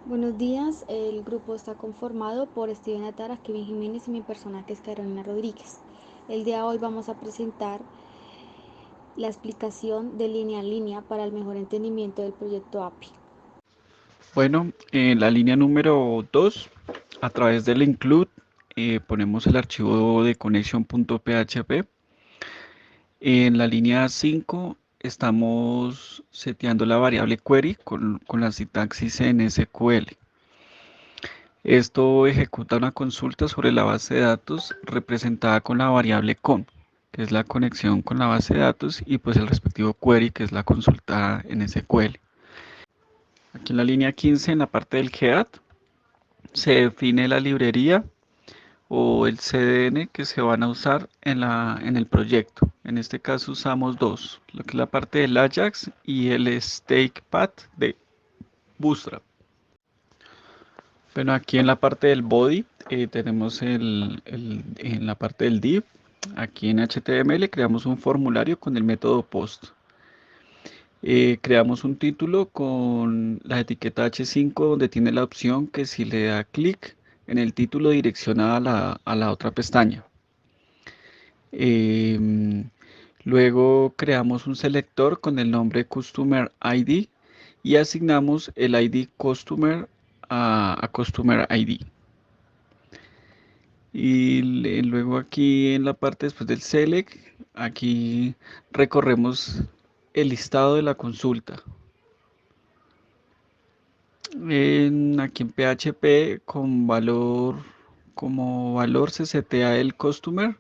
Buenos días, el grupo está conformado por Steven Atara, Kevin Jiménez y mi persona que es Carolina Rodríguez. El día de hoy vamos a presentar la explicación de línea a línea para el mejor entendimiento del proyecto API. Bueno, en la línea número 2, a través del include, ponemos el archivo de connection.php. En la línea 5 estamos seteando la variable query con la sintaxis en SQL. Esto ejecuta una consulta sobre la base de datos representada con la variable con, que es la conexión con la base de datos, y pues el respectivo query, que es la consulta en SQL. Aquí en la línea 15, en la parte del head, se define la librería o el CDN que se van a usar en el proyecto. En este caso usamos dos, lo que es la parte del Ajax y el StakePath de Bootstrap. Bueno, aquí en la parte del body tenemos en la parte del div, aquí en HTML creamos un formulario con el método post. Creamos un título con la etiqueta H5 donde tiene la opción que si le da clic en el título direcciona a la otra pestaña. Em, Luego creamos un selector con el nombre Customer ID y asignamos el ID Customer a Customer ID. Y luego aquí en la parte después del select, aquí recorremos el listado de la consulta. Aquí en PHP como valor se setea el customer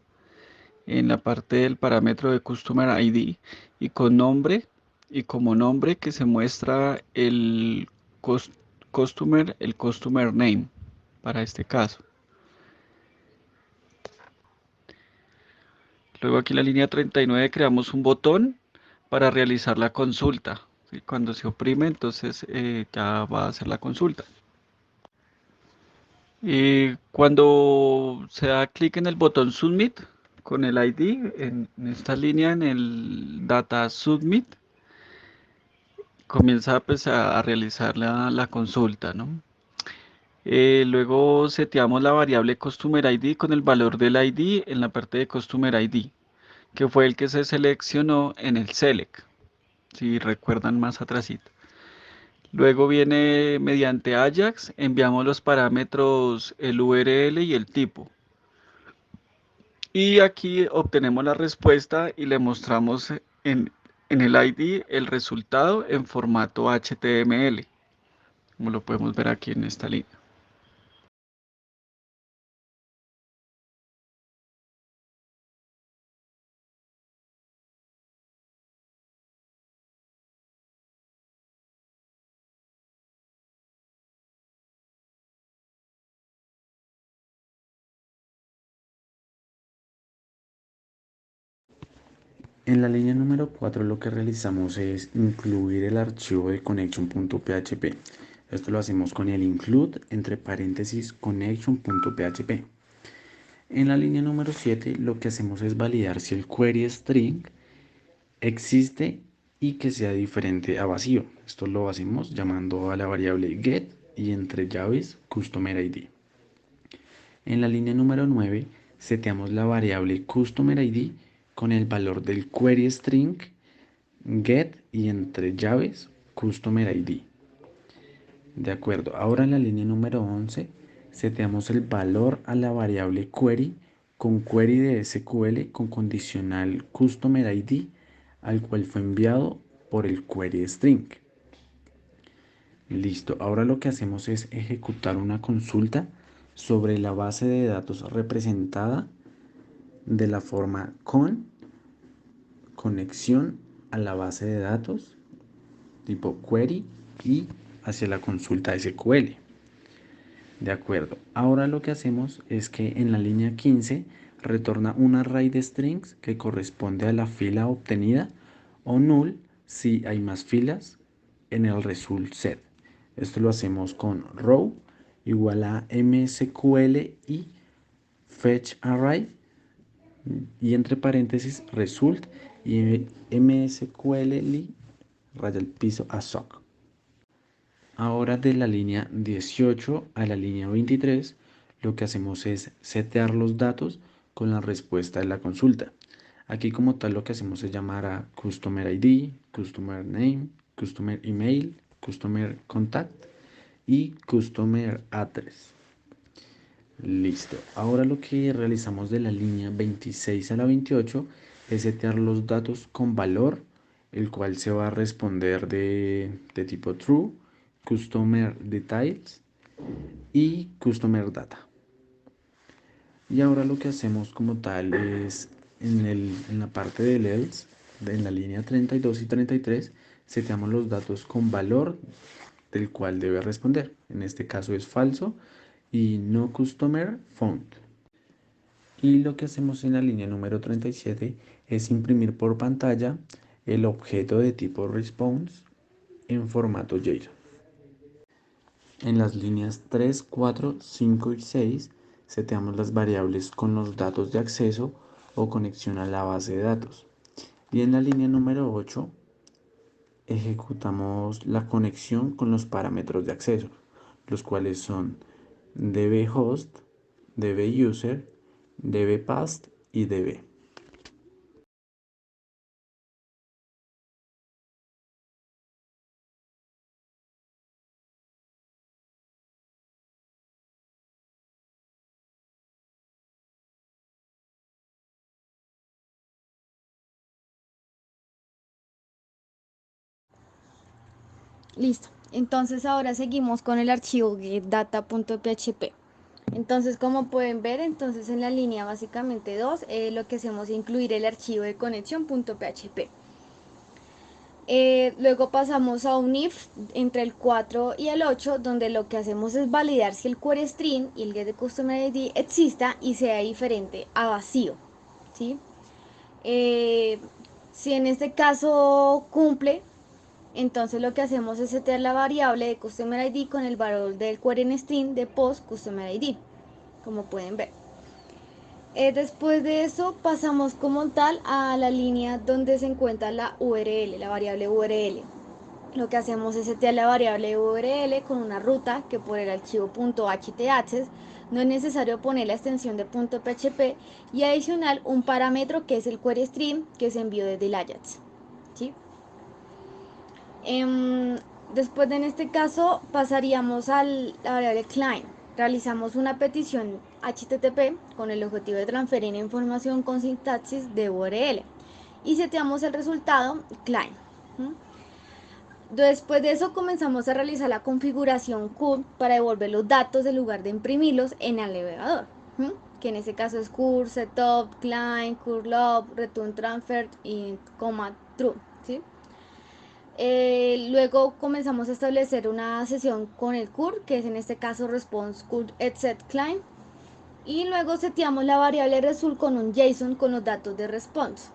en la parte del parámetro de Customer ID y con nombre y como nombre que se muestra el Customer Name para este caso. Luego aquí en la línea 39 creamos un botón para realizar la consulta. ¿Sí? Cuando se oprime, entonces ya va a hacer la consulta. Y cuando se da clic en el botón Submit con el ID, en esta línea, en el Data Submit, comienza pues, a realizar la consulta, ¿no? Luego seteamos la variable Customer ID con el valor del ID en la parte de Customer ID, que fue el que se seleccionó en el Select, si recuerdan más atrásito. Luego viene mediante Ajax, enviamos los parámetros, el URL y el tipo. Y aquí obtenemos la respuesta y le mostramos en el ID el resultado en formato HTML, como lo podemos ver aquí en esta línea. En la línea número 4 lo que realizamos es incluir el archivo de connection.php. Esto lo hacemos con el include entre paréntesis connection.php. En la línea número 7 lo que hacemos es validar si el query string existe y que sea diferente a vacío. Esto lo hacemos llamando a la variable get y entre llaves customer ID. En la línea número 9 seteamos la variable customer ID con el valor del query string get y entre llaves customer ID. De acuerdo, ahora en la línea número 11 seteamos el valor a la variable query con query de SQL con condicional customer ID al cual fue enviado por el query string. Listo, ahora lo que hacemos es ejecutar una consulta sobre la base de datos representada de la forma con conexión a la base de datos tipo query y hacia la consulta SQL. De acuerdo, ahora lo que hacemos es que en la línea 15 retorna un array de strings que corresponde a la fila obtenida o null si hay más filas en el result set. Esto lo hacemos con row igual a msql y fetch array y entre paréntesis result y msql raya el piso a sock. Ahora de la línea 18 a la línea 23, lo que hacemos es setear los datos con la respuesta de la consulta. Aquí como tal lo que hacemos es llamar a Customer ID, Customer Name, Customer Email, Customer Contact y Customer Address. Listo. Ahora lo que realizamos de la línea 26 a la 28 es setear los datos con valor, el cual se va a responder de tipo true, Customer Details y Customer Data. Y ahora lo que hacemos como tal es en la parte del else, en la línea 32 y 33, seteamos los datos con valor del cual debe responder. En este caso es falso y no customer found. Y lo que hacemos en la línea número 37 es imprimir por pantalla el objeto de tipo response en formato JSON. En las líneas 3, 4, 5 y 6 seteamos las variables con los datos de acceso o conexión a la base de datos. Y en la línea número 8 ejecutamos la conexión con los parámetros de acceso, los cuales son dbHost, dbUser, dbPath y db. Listo. Entonces ahora seguimos con el archivo getData.php. Entonces, como pueden ver, entonces en la línea básicamente 2, lo que hacemos es incluir el archivo de conexión.php. Luego pasamos a un if entre el 4 y el 8, donde lo que hacemos es validar si el query string y el getCustomerID exista y sea diferente a vacío, ¿sí? Si en este caso cumple, entonces lo que hacemos es setear la variable de CustomerID con el valor del query string de post CustomerID, como pueden ver. Después de eso pasamos como tal a la línea donde se encuentra la URL, la variable URL. Lo que hacemos es setear la variable URL con una ruta que por el archivo .htaccess no es necesario poner la extensión de .php y adicional un parámetro que es el query string que se envió desde el Ajax, ¿sí? Después de en este caso pasaríamos a la variable client. Realizamos una petición HTTP con el objetivo de transferir información con sintaxis de URL y seteamos el resultado client. Después de eso comenzamos a realizar la configuración CURL para devolver los datos en lugar de imprimirlos en el navegador, que en este caso es CURL setup, client, CURL log, return transfer y true, ¿sí? Luego comenzamos a establecer una sesión con el CURL, que es en este caso response CURL set client, y luego seteamos la variable result con un JSON con los datos de response.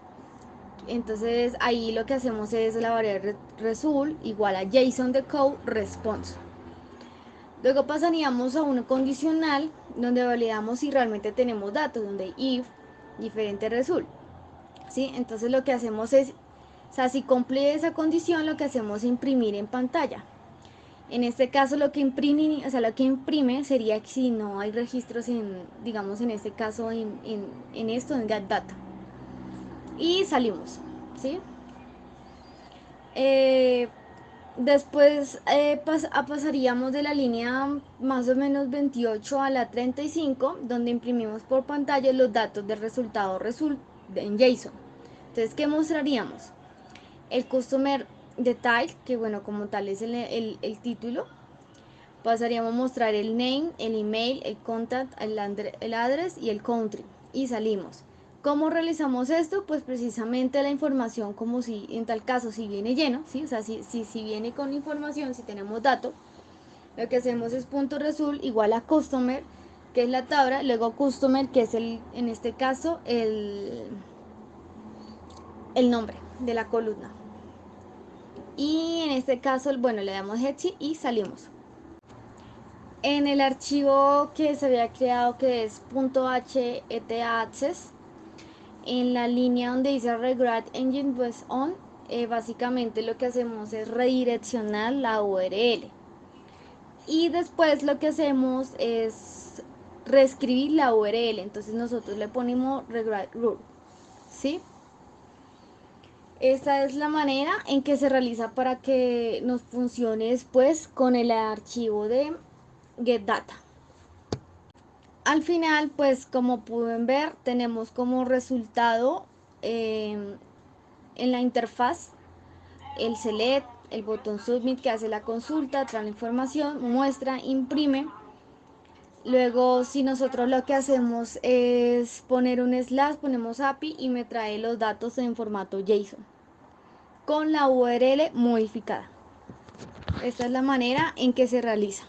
Entonces ahí lo que hacemos es la variable result igual a JSON de code response. Luego pasaríamos a un condicional donde validamos si realmente tenemos datos, donde if diferente result, ¿sí? Entonces lo que hacemos es, o sea, si cumple esa condición, lo que hacemos es imprimir en pantalla. En este caso lo que imprime, o sea, lo que imprime sería que si no hay registros en, digamos en este caso en esto, en getData. Y salimos, ¿sí? Después pasaríamos de la línea más o menos 28 a la 35, donde imprimimos por pantalla los datos del resultado en JSON. Entonces, ¿qué mostraríamos? El Customer Detail, que bueno, como tal es el título. Pasaríamos a mostrar el name, el email, el contact, el address y el country. Y salimos. ¿Cómo realizamos esto? Pues precisamente la información, como si en tal caso si viene lleno, ¿sí? O sea, si viene con información, si tenemos datos, lo que hacemos es .result igual a customer, que es la tabla, luego customer, que es en este caso el nombre de la columna. Y en este caso, bueno, le damos hex y salimos. En el archivo que se había creado, que es .htaccess, en la línea donde dice Regret Engine was on, básicamente lo que hacemos es redireccionar la URL, Y después lo que hacemos es reescribir la URL. Entonces nosotros le ponemos rewrite rule, ¿sí? Esta es la manera en que se realiza para que nos funcione después con el archivo de getData. Al final, pues como pueden ver, tenemos como resultado en la interfaz el select, el botón submit que hace la consulta, trae la información, muestra, imprime. Luego, si nosotros lo que hacemos es poner un slash, ponemos API y me trae los datos en formato JSON con la URL modificada. Esta es la manera en que se realiza.